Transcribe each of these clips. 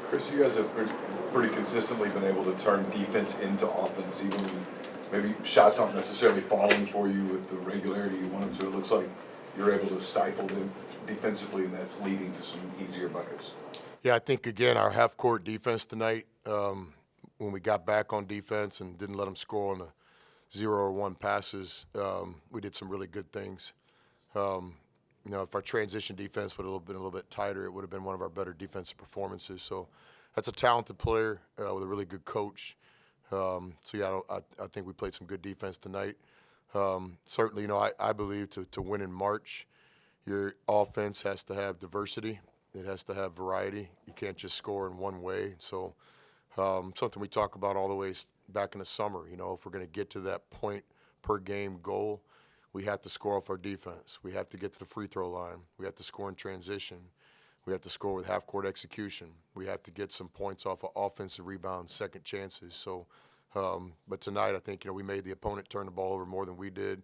Chris, you guys have pretty consistently been able to turn defense into offense, even when maybe shots aren't necessarily falling for you with the regularity you want them to. It looks like you're able to stifle them defensively, and that's leading to some easier buckets. Yeah, I think, again, our half-court defense tonight, when we got back on defense and didn't let them score on the 0 or 1 passes, we did some really good things. If our transition defense would have been a little bit tighter, it would have been one of our better defensive performances. So that's a talented player with a really good coach. I think we played some good defense tonight. Certainly, I believe to win in March, your offense has to have diversity. It has to have variety. You can't just score in one way. So something we talk about all the way back in the summer. If we're going to get to that point per game goal, we have to score off our defense. We have to get to the free throw line. We have to score in transition. We have to score with half-court execution. We have to get some points off of offensive rebounds, second chances. So, but tonight I think we made the opponent turn the ball over more than we did,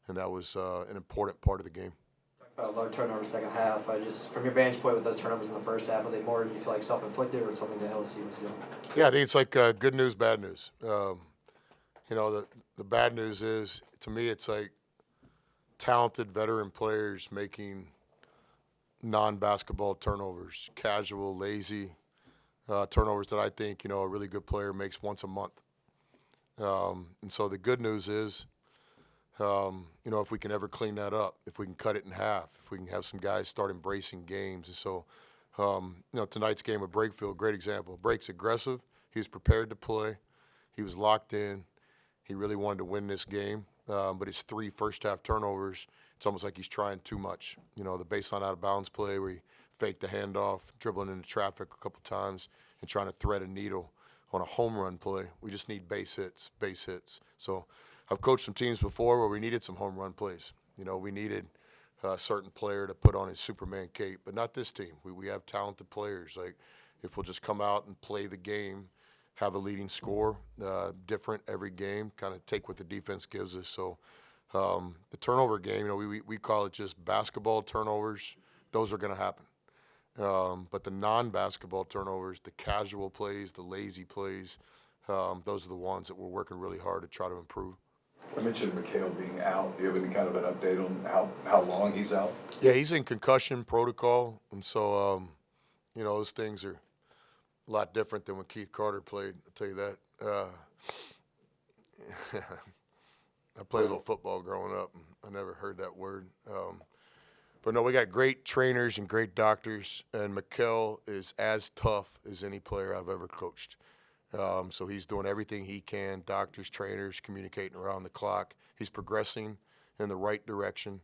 and that was an important part of the game. About low turnover second half. Just from your vantage point with those turnovers in the first half, are they more, do you feel like, self-inflicted or something that LSU was doing? Yeah, I think it's like good news, bad news. The bad news is, to me, it's like talented veteran players making non-basketball turnovers, casual, lazy turnovers that I think, a really good player makes once a month. And so the good news is, if we can ever clean that up, if we can cut it in half, if we can have some guys start embracing games. And so, tonight's game with Brakefield, great example. Brake's aggressive. He was prepared to play. He was locked in. He really wanted to win this game. But his 3 first-half turnovers, it's almost like he's trying too much. The baseline out-of-bounds play where he faked the handoff, dribbling into traffic a couple times, and trying to thread a needle on a home run play. We just need base hits. So I've coached some teams before where we needed some home run plays. We needed a certain player to put on his Superman cape, but not this team. We have talented players. Like, if we'll just come out and play the game, have a leading score, different every game, kind of take what the defense gives us. So the turnover game, we call it just basketball turnovers. Those are going to happen. But the non-basketball turnovers, the casual plays, the lazy plays, those are the ones that we're working really hard to try to improve. I mentioned McHale being out. Do you have any kind of an update on how long he's out? Yeah, he's in concussion protocol, and so those things are a lot different than when Keith Carter played. I'll tell you that. I played a little football growing up, and I never heard that word. But no, we got great trainers and great doctors, and McHale is as tough as any player I've ever coached. So he's doing everything he can, doctors, trainers, communicating around the clock. He's progressing in the right direction.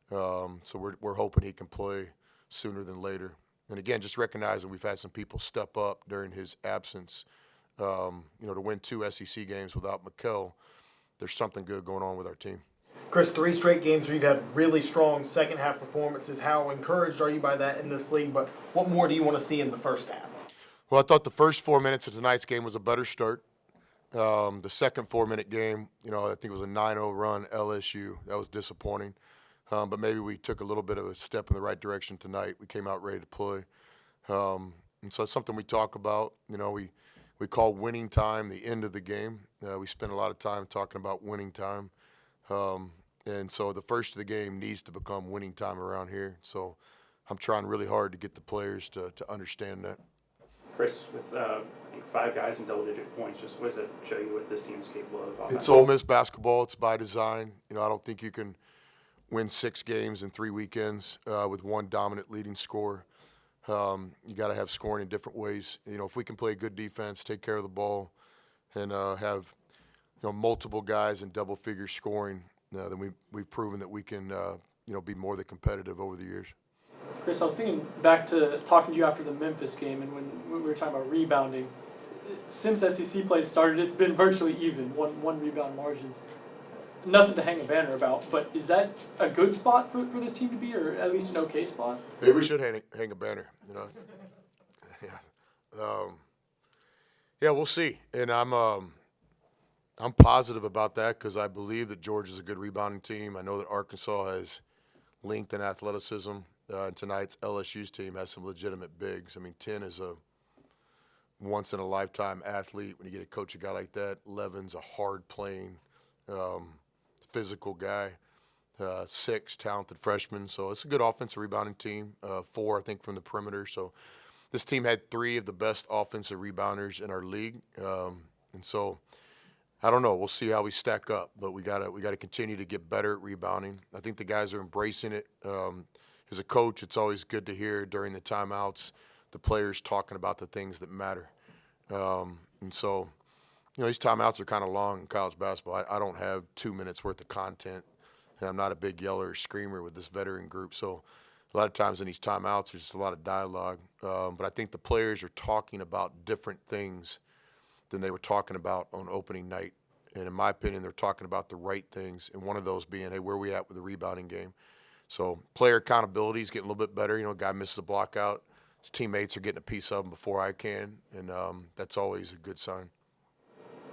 So we're hoping he can play sooner than later. And again, just recognizing we've had some people step up during his absence. To win 2 SEC games without McHale, there's something good going on with our team. Chris, 3 straight games where you've had really strong second-half performances. How encouraged are you by that in this league? But what more do you want to see in the first half? Well, I thought the first 4 minutes of tonight's game was a better start. The second 4-minute game, I think it was a 9-0 run, LSU. That was disappointing. But maybe we took a little bit of a step in the right direction tonight. We came out ready to play. And so it's something we talk about. We call winning time the end of the game. We spend a lot of time talking about winning time. And so the first of the game needs to become winning time around here. So I'm trying really hard to get the players to understand that. Chris, with I think 5 guys in double-digit points, just what does it show you what this team is capable of? It's Ole Miss basketball. It's by design. I don't think you can win 6 games in 3 weekends with one dominant leading scorer. You got to have scoring in different ways. If we can play good defense, take care of the ball, and have multiple guys in double figure scoring, then we've proven that we can be more than competitive over the years. Chris, I was thinking back to talking to you after the Memphis game, and when we were talking about rebounding. Since SEC play started, it's been virtually even, one rebound margins. Nothing to hang a banner about, but is that a good spot for this team to be, or at least an okay spot? Maybe we should hang a banner, Yeah, we'll see. And I'm positive about that because I believe that Georgia's a good rebounding team. I know that Arkansas has length and athleticism. And tonight's LSU's team has some legitimate bigs. I mean, 10 is once in a lifetime athlete. When you get to coach a guy like that, Levin's a hard playing, physical guy. 6 talented freshmen, so it's a good offensive rebounding team. 4, I think, from the perimeter. So this team had 3 of the best offensive rebounders in our league, and so I don't know. We'll see how we stack up, but we gotta continue to get better at rebounding. I think the guys are embracing it. As a coach, it's always good to hear during the timeouts the players talking about the things that matter, and so these timeouts are kind of long in college basketball. I don't have 2 minutes worth of content. And I'm not a big yeller or screamer with this veteran group, so a lot of times in these timeouts there's just a lot of dialogue. But I think the players are talking about different things than they were talking about on opening night. And in my opinion, they're talking about the right things, and one of those being, hey, where are we at with the rebounding game? So player accountability is getting a little bit better. A guy misses a block out, his teammates are getting a piece of him before I can, and that's always a good sign.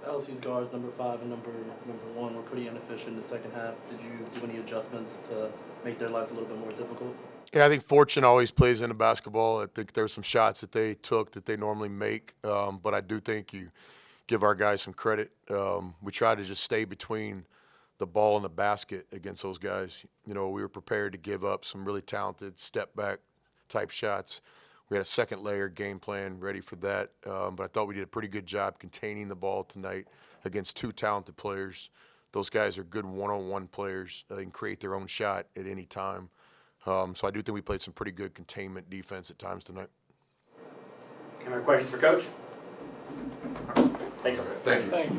LSU's guards, number 5 and number 1, were pretty inefficient in the second half. Did you do any adjustments to make their lives a little bit more difficult? Yeah, I think fortune always plays into basketball. I think there's some shots that they took that they normally make, but I do think you give our guys some credit. We try to just stay between the ball and the basket against those guys. We were prepared to give up some really talented step-back type shots. We had a second layer game plan ready for that, but I thought we did a pretty good job containing the ball tonight against 2 talented players. Those guys are good one-on-one players. They can create their own shot at any time. So I do think we played some pretty good containment defense at times tonight. Any more questions for Coach? Thanks, sir. Thank you. Thank you.